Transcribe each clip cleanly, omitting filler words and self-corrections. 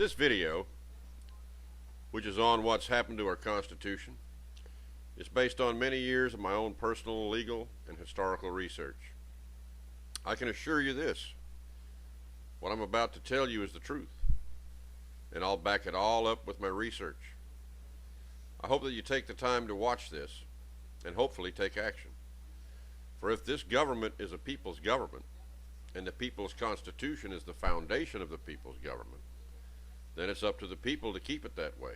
This video, which is on what's happened to our Constitution, is based on many years of my own personal, legal, and historical research. I can assure you this: what I'm about to tell you is the truth, and I'll back it all up with my research. I hope that you take the time to watch this and hopefully take action. For if this government is a people's government, and the people's Constitution is the foundation of the people's government, then it's up to the people to keep it that way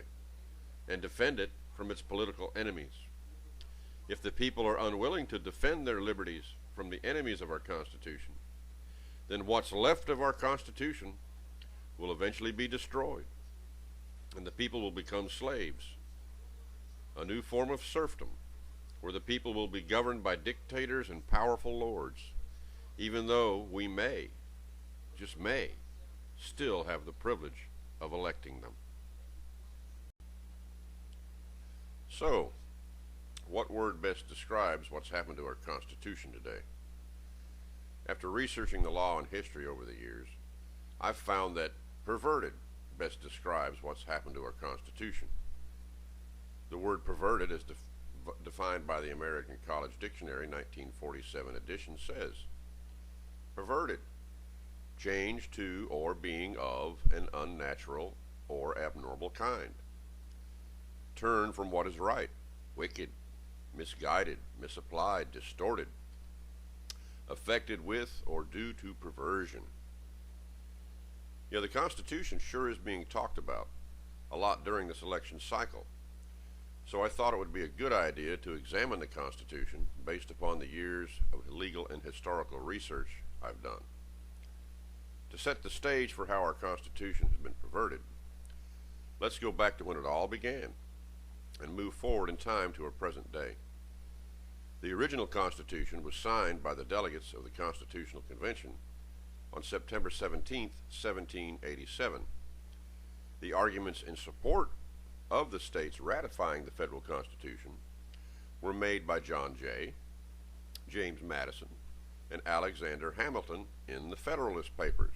and defend it from its political enemies. If the people are unwilling to defend their liberties from the enemies of our Constitution, then what's left of our Constitution will eventually be destroyed, and the people will become slaves, a new form of serfdom, where the people will be governed by dictators and powerful lords, even though we may, just may, still have the privilege of electing them. So, what word best describes what's happened to our Constitution today? After researching the law and history over the years, I've found that perverted best describes what's happened to our Constitution. The word perverted, as defined by the American College Dictionary 1947 edition, says, perverted, changed to or being of an unnatural or abnormal kind. Turned from what is right, wicked, misguided, misapplied, distorted, affected with or due to perversion. Yeah, the Constitution sure is being talked about a lot during this election cycle. So I thought it would be a good idea to examine the Constitution based upon the years of legal and historical research I've done. To set the stage for how our Constitution has been perverted, let's go back to when it all began and move forward in time to our present day. The original Constitution was signed by the delegates of the Constitutional Convention on September 17, 1787. The arguments in support of the states ratifying the federal Constitution were made by John Jay, James Madison, and Alexander Hamilton in the Federalist Papers.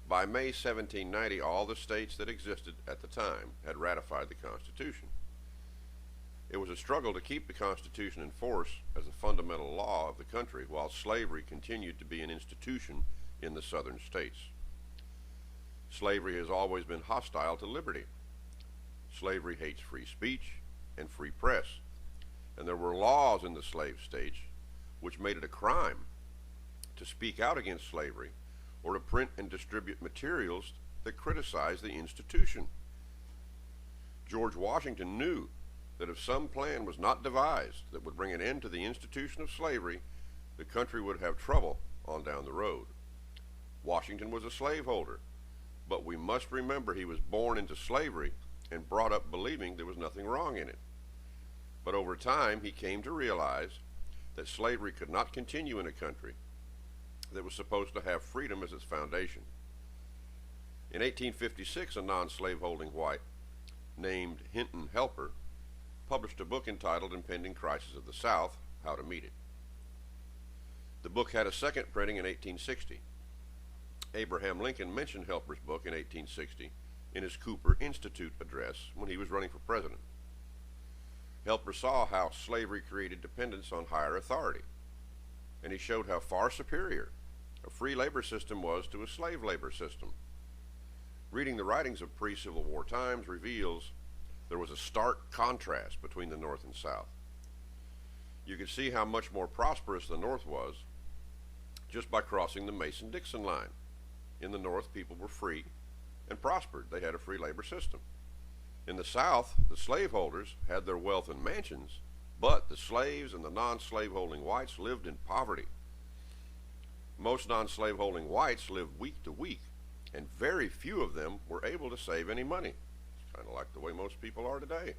By May 1790, all the states that existed at the time had ratified the Constitution. It was a struggle to keep the Constitution in force as a fundamental law of the country while slavery continued to be an institution in the southern states. Slavery has always been hostile to liberty. Slavery hates free speech and free press, and there were laws in the slave states which made it a crime to speak out against slavery or to print and distribute materials that criticized the institution. George Washington knew that if some plan was not devised that would bring an end to the institution of slavery, the country would have trouble on down the road. Washington was a slaveholder, but we must remember he was born into slavery and brought up believing there was nothing wrong in it. But over time, he came to realize that slavery could not continue in a country that was supposed to have freedom as its foundation. In 1856, a non-slaveholding white named Hinton Helper published a book entitled Impending Crisis of the South, How to Meet It. The book had a second printing in 1860. Abraham Lincoln mentioned Helper's book in 1860 in his Cooper Institute address when he was running for president. Helper saw how slavery created dependence on higher authority, and he showed how far superior a free labor system was to a slave labor system. Reading the writings of pre-Civil War times reveals there was a stark contrast between the North and South. You could see how much more prosperous the North was just by crossing the Mason-Dixon line. In the North, people were free and prospered. They had a free labor system. In the South, the slaveholders had their wealth in mansions, but the slaves and the non-slaveholding whites lived in poverty. Most non-slaveholding whites lived week to week, and very few of them were able to save any money. It's kind of like the way most people are today.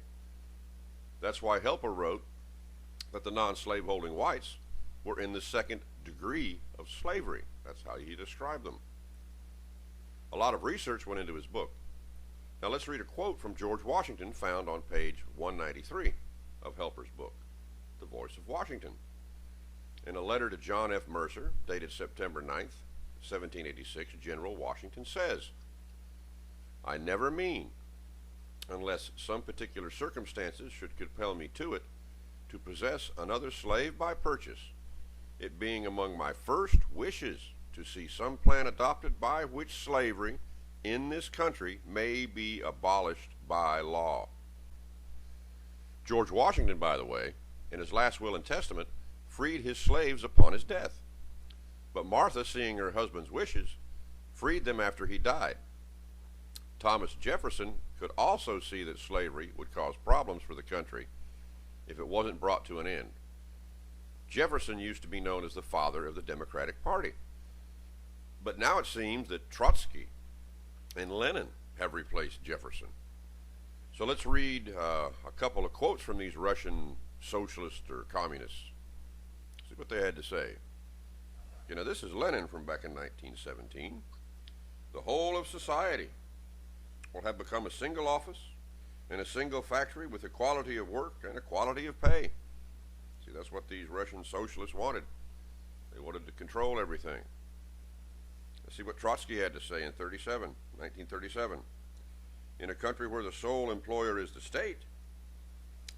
That's why Helper wrote that the non-slaveholding whites were in the second degree of slavery. That's how he described them. A lot of research went into his book. Now let's read a quote from George Washington found on page 193 of Helper's book, The Voice of Washington. In a letter to John F. Mercer, dated September 9th, 1786, General Washington says, I never mean, unless some particular circumstances should compel me to it, to possess another slave by purchase, it being among my first wishes to see some plan adopted by which slavery in this country may be abolished by law. George Washington, by the way, in his last will and testament, freed his slaves upon his death. But Martha, seeing her husband's wishes, freed them after he died. Thomas Jefferson could also see that slavery would cause problems for the country if it wasn't brought to an end. Jefferson used to be known as the father of the Democratic Party. But now it seems that Trotsky and Lenin have replaced Jefferson. So let's read a couple of quotes from these Russian socialists or communists. See what they had to say. You know, this is Lenin from back in 1917. The whole of society will have become a single office and a single factory with equality of work and equality of pay. See, that's what these Russian socialists wanted. They wanted to control everything. Let's see what Trotsky had to say in 1937. In a country where the sole employer is the state,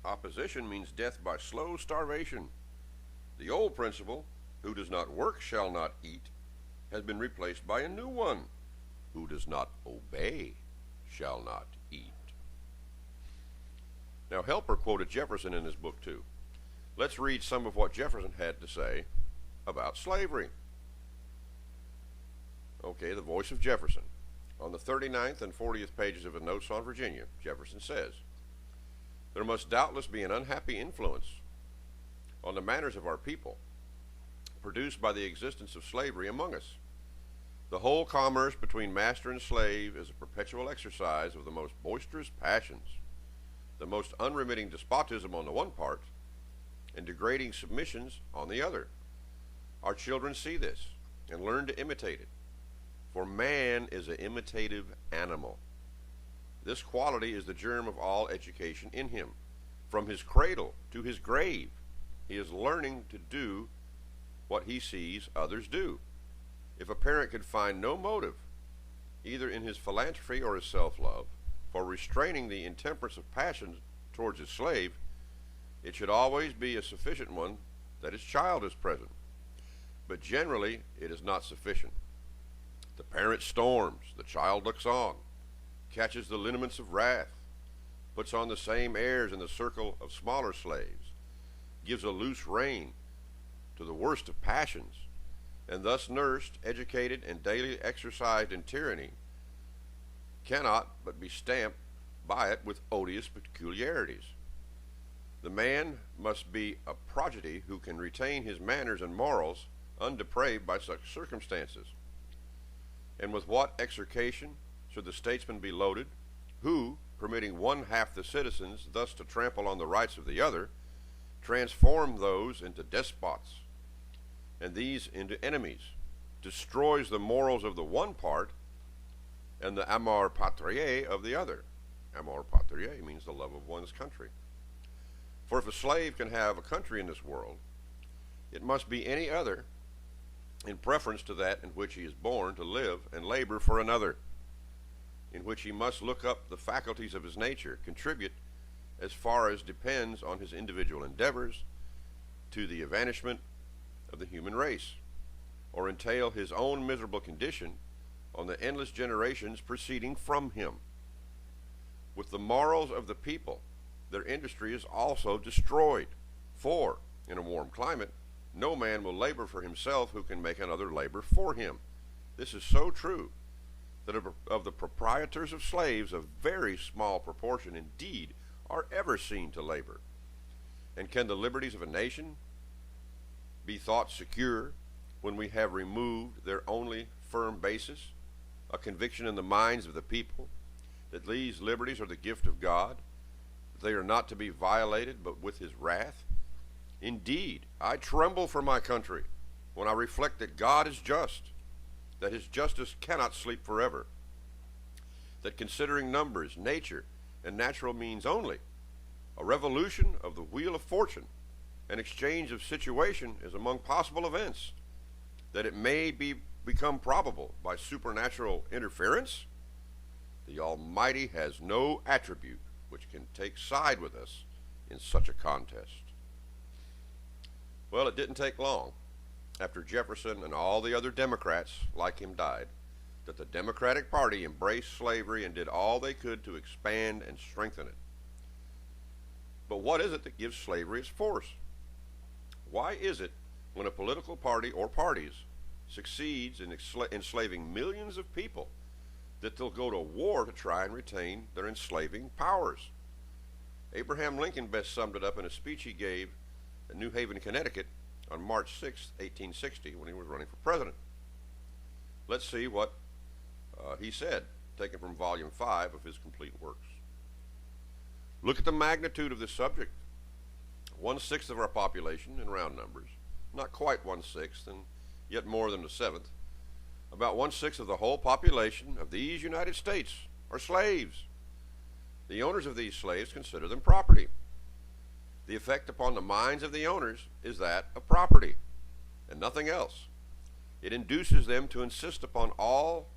opposition means death by slow starvation. The old principle, who does not work shall not eat, has been replaced by a new one, who does not obey shall not eat. Now, Helper quoted Jefferson in his book too. Let's read some of what Jefferson had to say about slavery. Okay, the voice of Jefferson. On the 39th and 40th pages of his Notes on Virginia, Jefferson says, "There must doubtless be an unhappy influence on the manners of our people, produced by the existence of slavery among us. The whole commerce between master and slave is a perpetual exercise of the most boisterous passions, the most unremitting despotism on the one part, and degrading submissions on the other. Our children see this and learn to imitate it, for man is an imitative animal. This quality is the germ of all education in him. From his cradle to his grave, he is learning to do what he sees others do. If a parent could find no motive, either in his philanthropy or his self-love, for restraining the intemperance of passion towards his slave, it should always be a sufficient one that his child is present. But generally it is not sufficient. The parent storms, the child looks on, catches the lineaments of wrath, puts on the same airs in the circle of smaller slaves, gives a loose rein to the worst of passions, and thus nursed, educated, and daily exercised in tyranny, cannot but be stamped by it with odious peculiarities. The man must be a prodigy who can retain his manners and morals undepraved by such circumstances. And with what execration should the statesman be loaded, who, permitting one half the citizens thus to trample on the rights of the other, transform those into despots, and these into enemies, destroys the morals of the one part, and the amour patriae of the other. Amour patriae means the love of one's country. For if a slave can have a country in this world, it must be any other in preference to that in which he is born to live and labor for another, in which he must look up the faculties of his nature, contribute as far as depends on his individual endeavors to the evanishment of the human race, or entail his own miserable condition on the endless generations proceeding from him. With the morals of the people, their industry is also destroyed, for, in a warm climate, no man will labor for himself who can make another labor for him. This is so true that of the proprietors of slaves, a very small proportion indeed are ever seen to labor. And can the liberties of a nation be thought secure when we have removed their only firm basis, a conviction in the minds of the people that these liberties are the gift of God, that they are not to be violated but with his wrath? Indeed, I tremble for my country when I reflect that God is just, that his justice cannot sleep forever, that considering numbers, nature, and natural means only, a revolution of the wheel of fortune, an exchange of situation is among possible events, that it may become probable by supernatural interference, The Almighty has no attribute which can take side with us in such a contest. Well, it didn't take long, after Jefferson and all the other Democrats like him died, that the Democratic Party embraced slavery and did all they could to expand and strengthen it. But what is it that gives slavery its force? Why is it when a political party or parties succeeds in enslaving millions of people that they'll go to war to try and retain their enslaving powers? Abraham Lincoln best summed it up in a speech he gave at New Haven, Connecticut on March 6, 1860, when he was running for president. Let's see what he said, taken from Volume 5 of his complete works. Look at the magnitude of this subject. 1/6 of our population, in round numbers, not quite 1/6, and yet more than a seventh, about 1/6 of the whole population of these United States are slaves. The owners of these slaves consider them property. The effect upon the minds of the owners is that of property, and nothing else. It induces them to insist upon all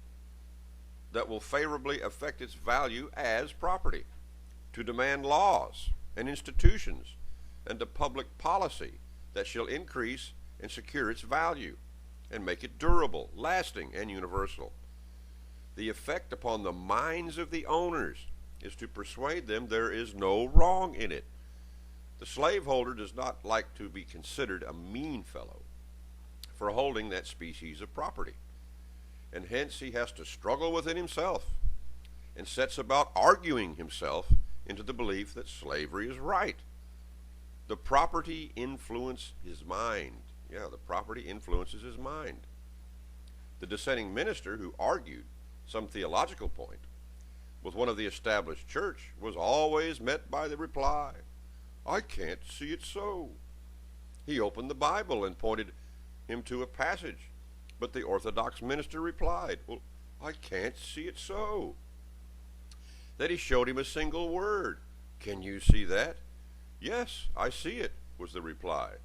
that will favorably affect its value as property, to demand laws and institutions and a public policy that shall increase and secure its value and make it durable, lasting, and universal. The effect upon the minds of the owners is to persuade them there is no wrong in it. The slaveholder does not like to be considered a mean fellow for holding that species of property, and hence he has to struggle within himself and sets about arguing himself into the belief that slavery is right. The property influences his mind. Yeah, the property influences his mind. The dissenting minister who argued some theological point with one of the established church was always met by the reply, "I can't see it so." He opened the Bible and pointed him to a passage, but the Orthodox minister replied, "Well, I can't see it so." Then he showed him a single word. "Can you see that?" "Yes, I see it," was the reply.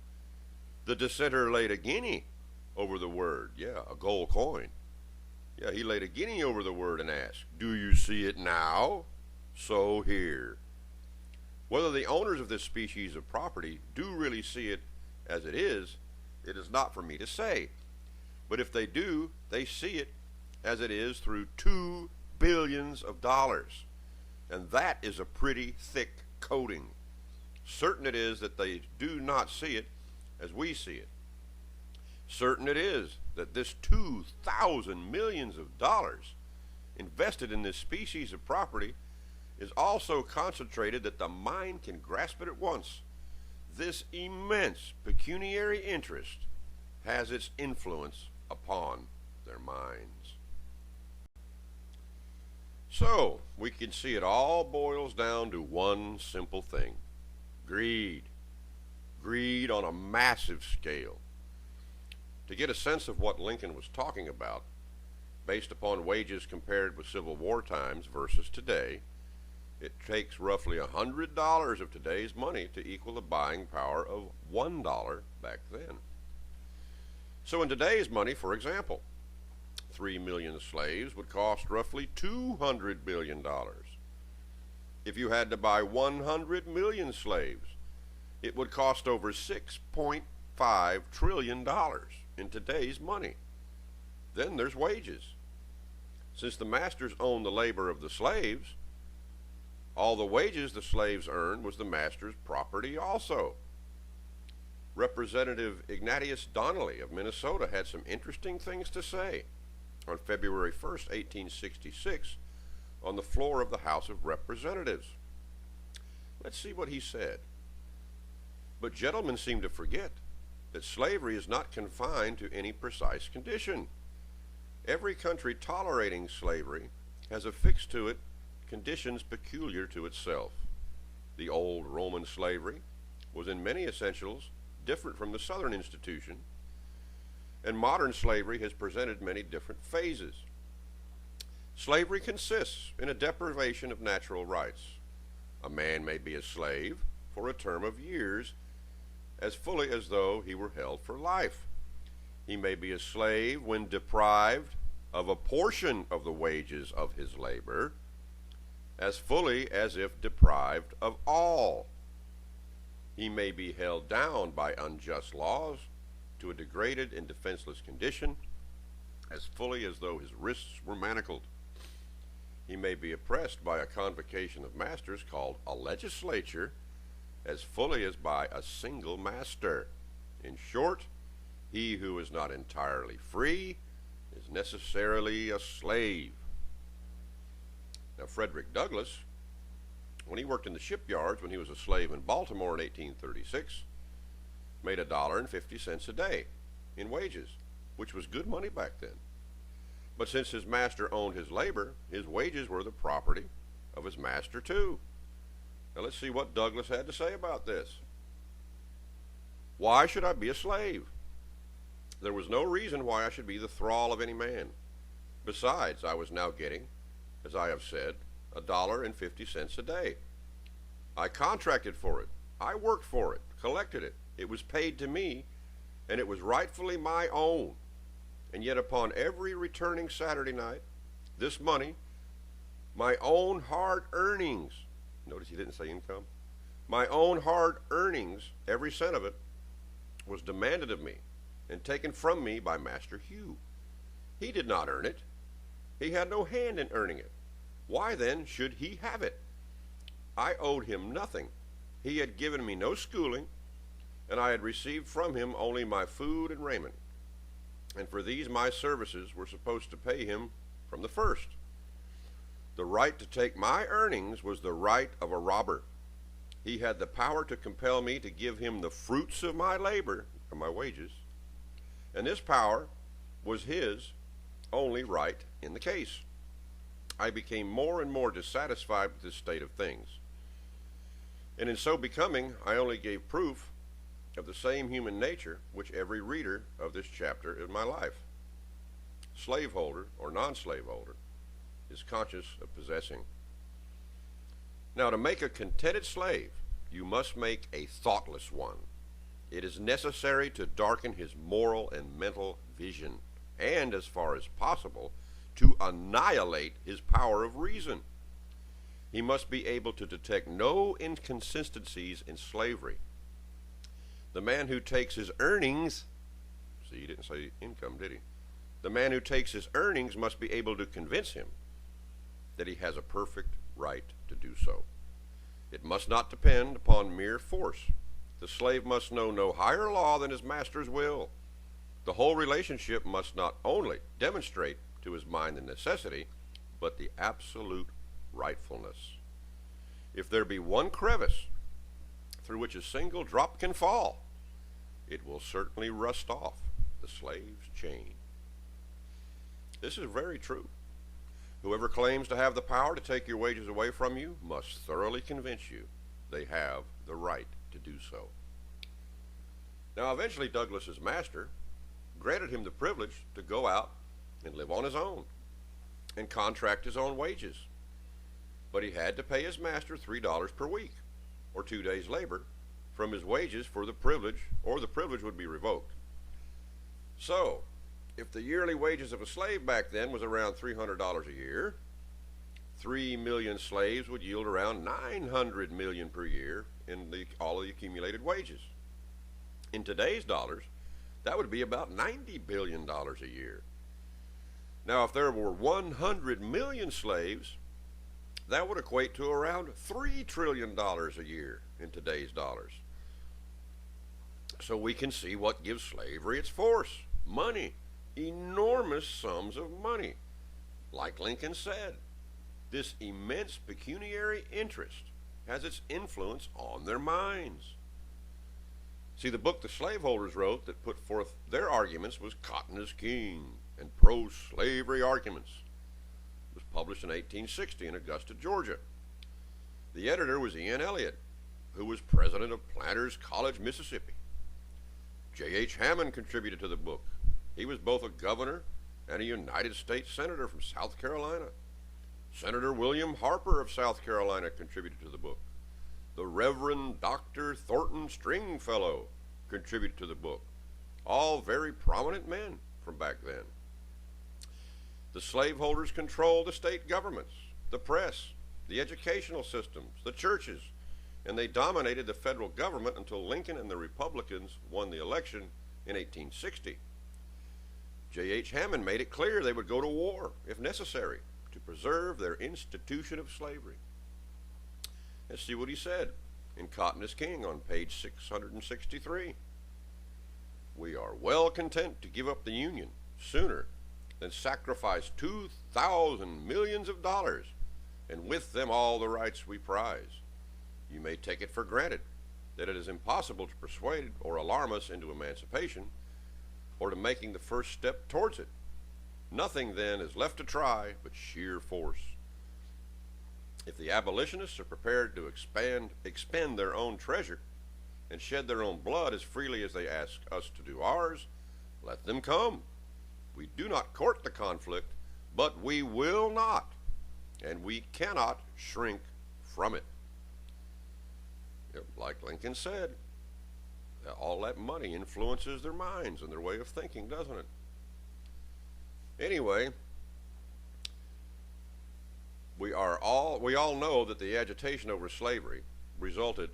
The dissenter laid a guinea over the word, a gold coin. He laid a guinea over the word and asked, "Do you see it now?" So here. Whether the owners of this species of property do really see it as it is not for me to say. But if they do, they see it as it is through $2 billion. And that is a pretty thick coating. Certain it is that they do not see it as we see it. Certain it is that this 2,000 millions of dollars invested in this species of property is also concentrated that the mind can grasp it at once. This immense pecuniary interest has its influence upon their minds. So, we can see it all boils down to one simple thing: greed. Greed on a massive scale. To get a sense of what Lincoln was talking about, based upon wages compared with Civil War times versus today, it takes roughly $100 of today's money to equal the buying power of $1 back then. So in today's money, for example, 3 million slaves would cost roughly $200 billion. If you had to buy 100 million slaves, it would cost over $6.5 trillion in today's money. Then there's wages. Since the masters own the labor of the slaves, all the wages the slaves earned was the master's property also. Representative Ignatius Donnelly of Minnesota had some interesting things to say on February 1st, 1866, on the floor of the House of Representatives. Let's see what he said. "But gentlemen seem to forget that slavery is not confined to any precise condition. Every country tolerating slavery has affixed to it conditions peculiar to itself. The old Roman slavery was in many essentials different from the Southern institution, and modern slavery has presented many different phases. Slavery consists in a deprivation of natural rights. A man may be a slave for a term of years as fully as though he were held for life. He may be a slave when deprived of a portion of the wages of his labor, as fully as if deprived of all. He may be held down by unjust laws to a degraded and defenseless condition, as fully as though his wrists were manacled. He may be oppressed by a convocation of masters called a legislature, as fully as by a single master. In short, he who is not entirely free is necessarily a slave. Now, Frederick Douglass, when he worked in the shipyards when he was a slave in Baltimore in 1836, made $1.50 a day in wages, which was good money back then. But since his master owned his labor, his wages were the property of his master too. Now let's see what Douglass had to say about this. Why should I be a slave? There was no reason why I should be the thrall of any man. Besides, I was now getting, as I have said, $1.50 a day. I contracted for it. I worked for it, collected it. It was paid to me, and it was rightfully my own. And yet upon every returning Saturday night, this money, my own hard earnings, notice he didn't say income, my own hard earnings, every cent of it, was demanded of me and taken from me by Master Hugh. He did not earn it. He had no hand in earning it. Why then should he have it? I owed him nothing. He had given me no schooling, and I had received from him only my food and raiment. And for these my services were supposed to pay him from the first. The right to take my earnings was the right of a robber. He had the power to compel me to give him the fruits of my labor, or my wages, and this power was his only right in the case. I became more and more dissatisfied with this state of things, and in so becoming, I only gave proof of the same human nature which every reader of this chapter in my life, slaveholder or non-slaveholder, is conscious of possessing. Now, to make a contented slave, you must make a thoughtless one. It is necessary to darken his moral and mental vision, and, as far as possible, to annihilate his power of reason. He must be able to detect no inconsistencies in slavery. The man who takes his earnings, see, he didn't say income, did he? The man who takes his earnings must be able to convince him that he has a perfect right to do so. It must not depend upon mere force. The slave must know no higher law than his master's will. The whole relationship must not only demonstrate to his mind the necessity, but the absolute rightfulness. If there be one crevice through which a single drop can fall, it will certainly rust off the slave's chain. This is very true. Whoever claims to have the power to take your wages away from you must thoroughly convince you they have the right to do so. Now, eventually Douglass's master granted him the privilege to go out and live on his own and contract his own wages. But he had to pay his master $3 per week, or 2 days' labor, from his wages for the privilege, or the privilege would be revoked. So, if the yearly wages of a slave back then was around $300 a year, 3 million slaves would yield around $900 million per year in all of the accumulated wages. In today's dollars, that would be about $90 billion a year. Now, if there were 100 million slaves, that would equate to around $3 trillion a year in today's dollars. So we can see what gives slavery its force: money, enormous sums of money. Like Lincoln said, this immense pecuniary interest has its influence on their minds. See, the book the slaveholders wrote that put forth their arguments was Cotton is King and Pro-Slavery Arguments. It was published in 1860 in Augusta, Georgia. The editor was Ian Eliot, who was president of Planters College, Mississippi. J.H. Hammond contributed to the book. He was both a governor and a United States senator from South Carolina. Senator William Harper of South Carolina contributed to the book. The Reverend Dr. Thornton Stringfellow contributed to the book. All very prominent men from back then. The slaveholders controlled the state governments, the press, the educational systems, the churches, and they dominated the federal government until Lincoln and the Republicans won the election in 1860. J.H. Hammond made it clear they would go to war, if necessary, to preserve their institution of slavery. Let's see what he said in Cotton is King on page 663. We are well content to give up the Union sooner than sacrifice 2,000 millions of dollars, and with them all the rights we prize. You may take it for granted that it is impossible to persuade or alarm us into emancipation or to making the first step towards it. Nothing then is left to try but sheer force. If the abolitionists are prepared to expend their own treasure and shed their own blood as freely as they ask us to do ours, let them come. We do not court the conflict, but we will not, and we cannot shrink from it. Like Lincoln said, all that money influences their minds and their way of thinking, doesn't it? Anyway, we all know that the agitation over slavery resulted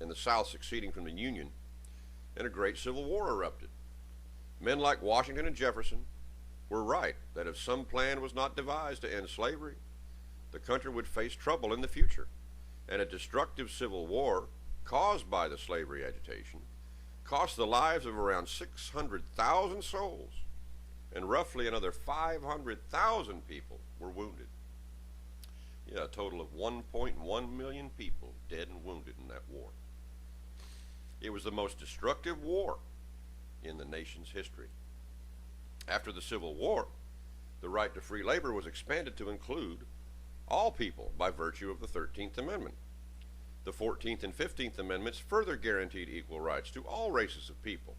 in the South seceding from the Union, and a great civil war erupted. Men like Washington and Jefferson were right that if some plan was not devised to end slavery, the country would face trouble in the future, and a destructive civil war caused by the slavery agitation cost the lives of around 600,000 souls, and roughly another 500,000 people were wounded. Yeah, a total of 1.1 million people dead and wounded in that war. It was the most destructive war in the nation's history. After the Civil War, the right to free labor was expanded to include all people by virtue of the 13th Amendment. The 14th and 15th Amendments further guaranteed equal rights to all races of people.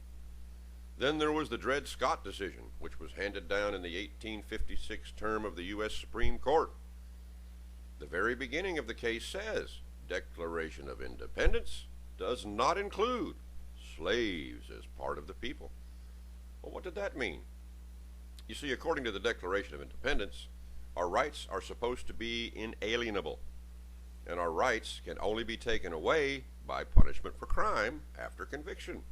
Then there was the Dred Scott decision, which was handed down in the 1856 term of the U.S. Supreme Court. The very beginning of the case says, Declaration of Independence does not include slaves as part of the people. Well, what did that mean? You see, according to the Declaration of Independence, our rights are supposed to be inalienable, and our rights can only be taken away by punishment for crime after conviction.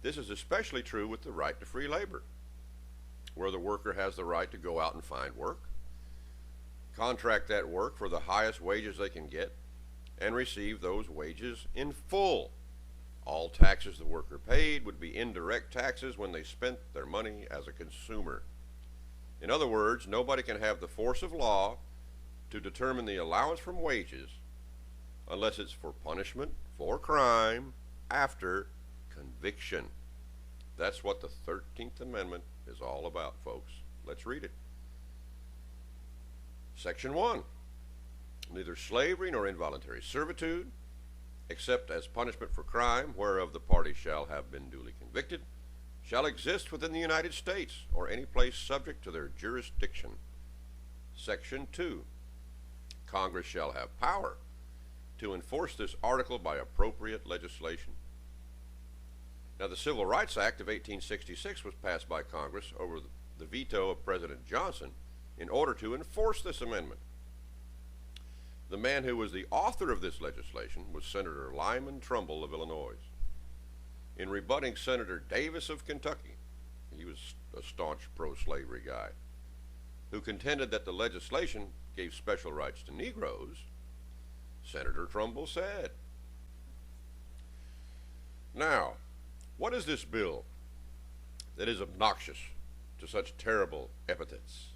This is especially true with the right to free labor, where the worker has the right to go out and find work, contract that work for the highest wages they can get, and receive those wages in full. All taxes the worker paid would be indirect taxes when they spent their money as a consumer. In other words, nobody can have the force of law to determine the allowance from wages unless it's for punishment for crime after conviction. That's what the 13th Amendment is all about, folks. Let's read it. Section 1. Neither slavery nor involuntary servitude, except as punishment for crime whereof the party shall have been duly convicted, shall exist within the United States or any place subject to their jurisdiction. Section 2. Congress shall have power to enforce this article by appropriate legislation. Now, the Civil Rights Act of 1866 was passed by Congress over the veto of President Johnson in order to enforce this amendment. The man who was the author of this legislation was Senator Lyman Trumbull of Illinois. In rebutting Senator Davis of Kentucky, he was a staunch pro-slavery guy, who contended that the legislation gave special rights to Negroes, Senator Trumbull said, "Now, what is this bill that is obnoxious to such terrible epithets?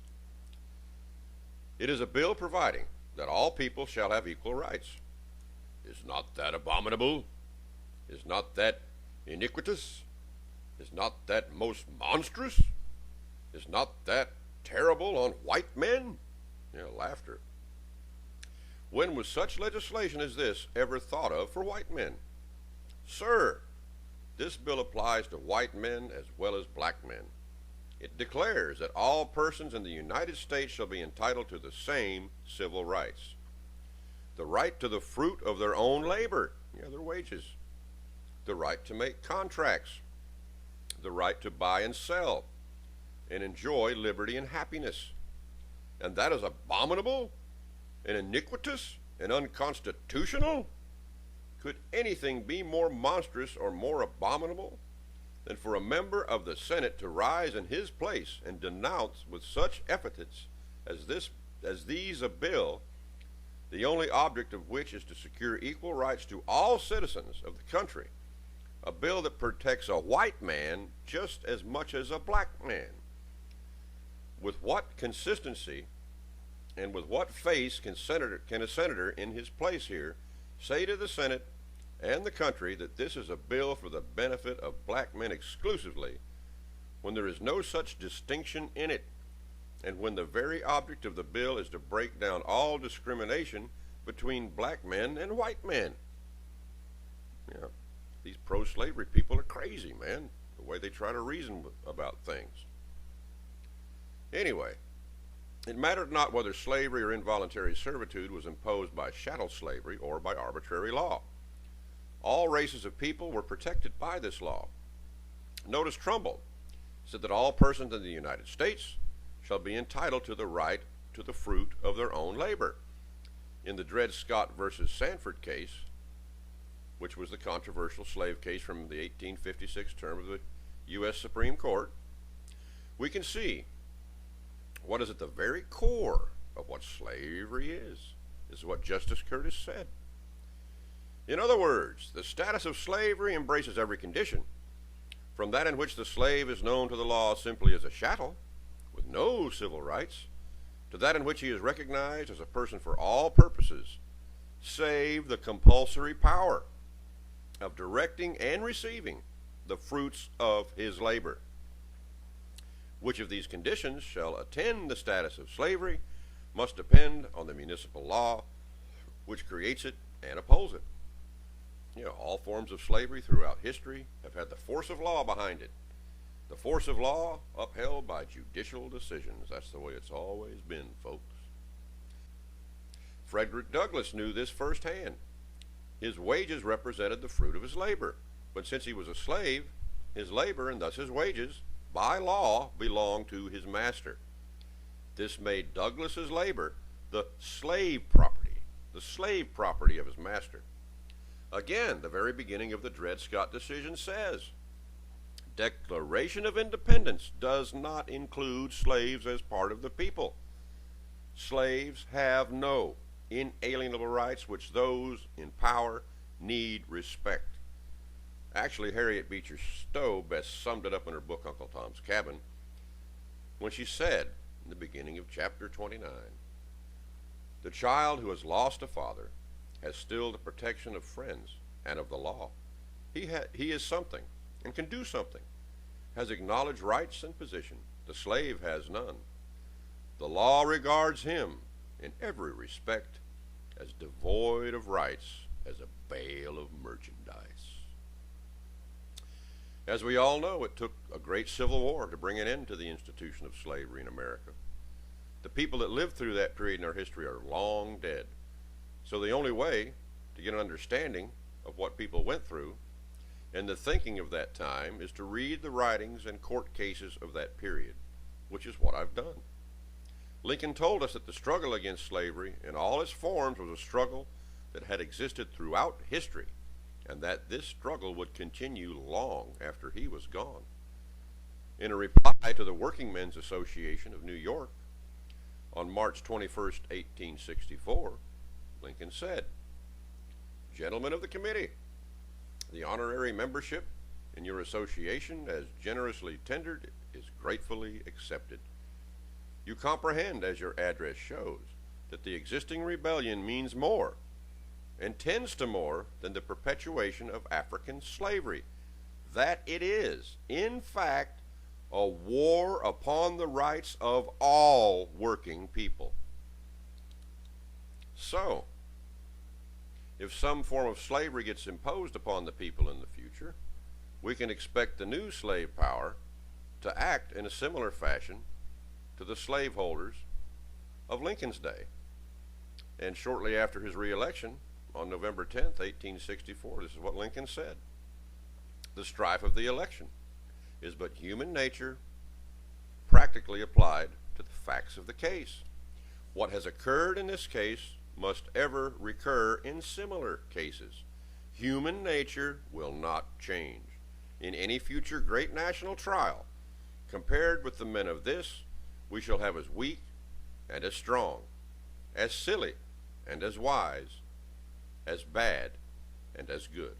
It is a bill providing that all people shall have equal rights. Is not that abominable? Is not that iniquitous? Is not that most monstrous? Is not that terrible on white men?" Laughter. When was such legislation as this ever thought of for white men? Sir, this bill applies to white men as well as black men. It declares that all persons in the United States shall be entitled to the same civil rights. The right to the fruit of their own labor, their wages. The right to make contracts. The right to buy and sell and enjoy liberty and happiness. And that is abominable? and iniquitous and unconstitutional? Could anything be more monstrous or more abominable than for a member of the Senate to rise in his place and denounce with such epithets as these a bill, the only object of which is to secure equal rights to all citizens of the country, a bill that protects a white man just as much as a black man? With what consistency and with what face can a senator in his place here say to the Senate and the country that this is a bill for the benefit of black men exclusively, when there is no such distinction in it, and when the very object of the bill is to break down all discrimination between black men and white men? Yeah, these pro-slavery people are crazy, man, the way they try to reason about things. Anyway, it mattered not whether slavery or involuntary servitude was imposed by chattel slavery or by arbitrary law. All races of people were protected by this law. Notice Trumbull said that all persons in the United States shall be entitled to the right to the fruit of their own labor. In the Dred Scott versus Sanford case, which was the controversial slave case from the 1856 term of the U.S. Supreme Court, we can see what is at the very core of what slavery is. This is what Justice Curtis said. In other words, the status of slavery embraces every condition, from that in which the slave is known to the law simply as a chattel, with no civil rights, to that in which he is recognized as a person for all purposes, save the compulsory power of directing and receiving the fruits of his labor. Which of these conditions shall attend the status of slavery must depend on the municipal law which creates it and upholds it. All forms of slavery throughout history have had the force of law behind it. The force of law upheld by judicial decisions. That's the way it's always been, folks. Frederick Douglass knew this firsthand. His wages represented the fruit of his labor, but since he was a slave, his labor and thus his wages by law belonged to his master. This made Douglass's labor the slave property of his master. Again, the very beginning of the Dred Scott decision says, Declaration of Independence does not include slaves as part of the people. Slaves have no inalienable rights which those in power need respect. Actually, Harriet Beecher Stowe best summed it up in her book, Uncle Tom's Cabin, when she said in the beginning of chapter 29, the child who has lost a father has still the protection of friends and of the law. He is something and can do something, has acknowledged rights and position. The slave has none. The law regards him in every respect as devoid of rights as a bale of merchandise. As we all know, it took a great civil war to bring an end to the institution of slavery in America. The people that lived through that period in our history are long dead. So the only way to get an understanding of what people went through and the thinking of that time is to read the writings and court cases of that period, which is what I've done. Lincoln told us that the struggle against slavery in all its forms was a struggle that had existed throughout history, and that this struggle would continue long after he was gone. In a reply to the Working Men's Association of New York on March 21st, 1864, Lincoln said, Gentlemen of the committee, the honorary membership in your association as generously tendered is gratefully accepted. You comprehend, as your address shows, that the existing rebellion means more and tends to more than the perpetuation of African slavery, that it is, in fact, a war upon the rights of all working people. So, if some form of slavery gets imposed upon the people in the future, we can expect the new slave power to act in a similar fashion to the slaveholders of Lincoln's day. And shortly after his re-election, on November 10th, 1864, this is what Lincoln said. The strife of the election is but human nature practically applied to the facts of the case. What has occurred in this case must ever recur in similar cases. Human nature will not change. In any future great national trial, compared with the men of this, we shall have as weak and as strong, as silly and as wise, as bad and as good.